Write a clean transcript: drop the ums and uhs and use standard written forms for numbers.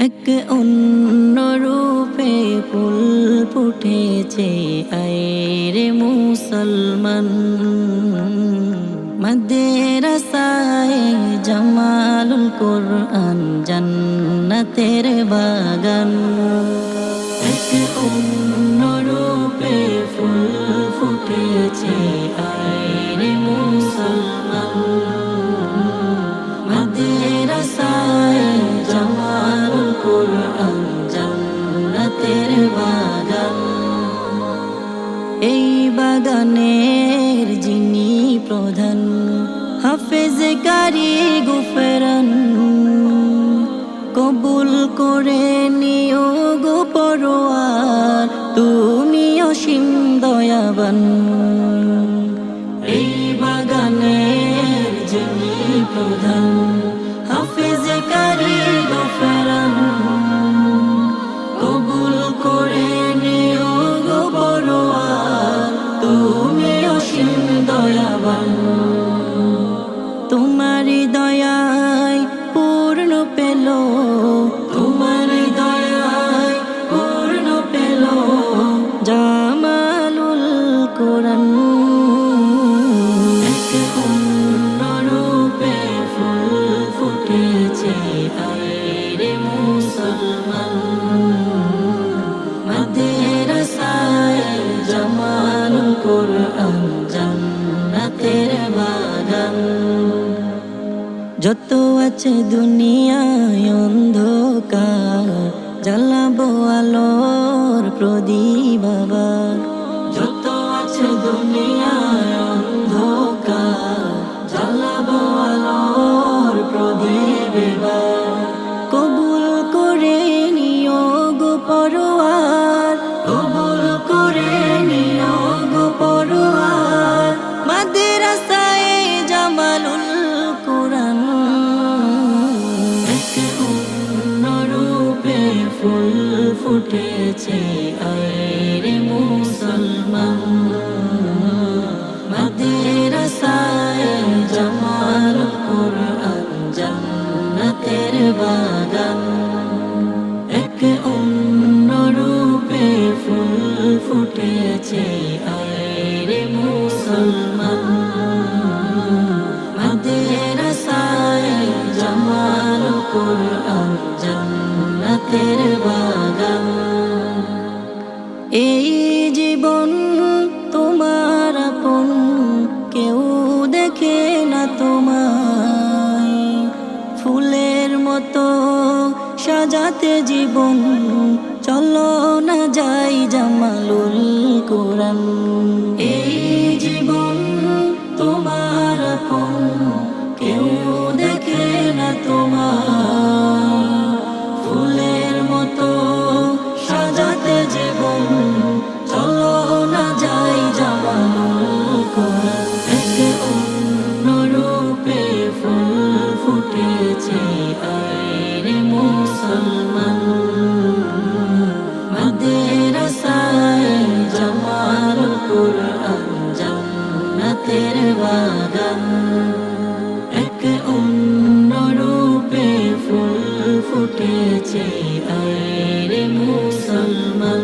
এক অন্য রূপে ফুল ফুটেছে আইরে মুসলমান। মাদ্রাসায়ে জামালুল কোরআন জান্নাতের বাগান। এক অন্য রূপে ফুল ফুটেছে আইরে মুসলমান। মাদ্রাসায়ে জামালুল কোরআন জান্নাতের বাগান। এই বাগানের যিনি প্রধান হাফেজ কারি গুফরান, কবুল করে নিও গো পরোয়ার তুমি অসীম দয়াবান। এই বাগানের যিনি প্রধান হাফেজ কারি গুফরান, কবুল করে নিও গো পরোয়ার তুমি অসীম দয়াবান। তোমারি দয়ায় পূর্ণ পেল, তোমারি দয়ায় পূর্ণ পেল জামালুল কোরআন। এক অন্য রূপে ফুল ফুটেছে আইরে মুসলমান। মাদ্রাসায়ে জামালুল কোরআন জান্নাতের বাগান। যত আছে দুনিয়ায় অন্ধকার জ্বালাবো আলোর প্রদীপ আবার। যত আছে দুনিয়ায় অন্ধকার জ্বালাবো আলোর প্রদীপ এবার। কবুল করে নিও গো পরোয়ার, কবুল করে নিও গো পরোয়ার মাদ্রাসায়ে জামালুল কোরআন। এক অন্য রূপে ফুল ফুটেছে আইরে মুসলমান। মাদ্রাসায়ে জামালুল কোরআন জান্নাতের বাগান। এক অন্য রূপে ফুল ফুটেছে আইরে মুসলমান। মাদ্রাসায়ে জামালুল কোরআন জান্নাতের বাগান। এই জীবন তোমার আপন, কেউ দেখে না তোমায়। ফুলের মতো সাজাতে জীবন চলো না যাই জামালুল কোরআন। এই জীবন তোমার আপন, কেউ দেখে না তোমায়। ফুলের মতো সাজাতে জীবন চলো না যাই জামালুল কোরআন। এক অন্য রূপে ফুল ফুটেছে আইরে মুসলমান। মাদ্রাসায়ে জামালুল কোরআন জান্নাতের বাগান। এক অন্য রূপে ফুল ফুটেছে আইরে মুসলমান।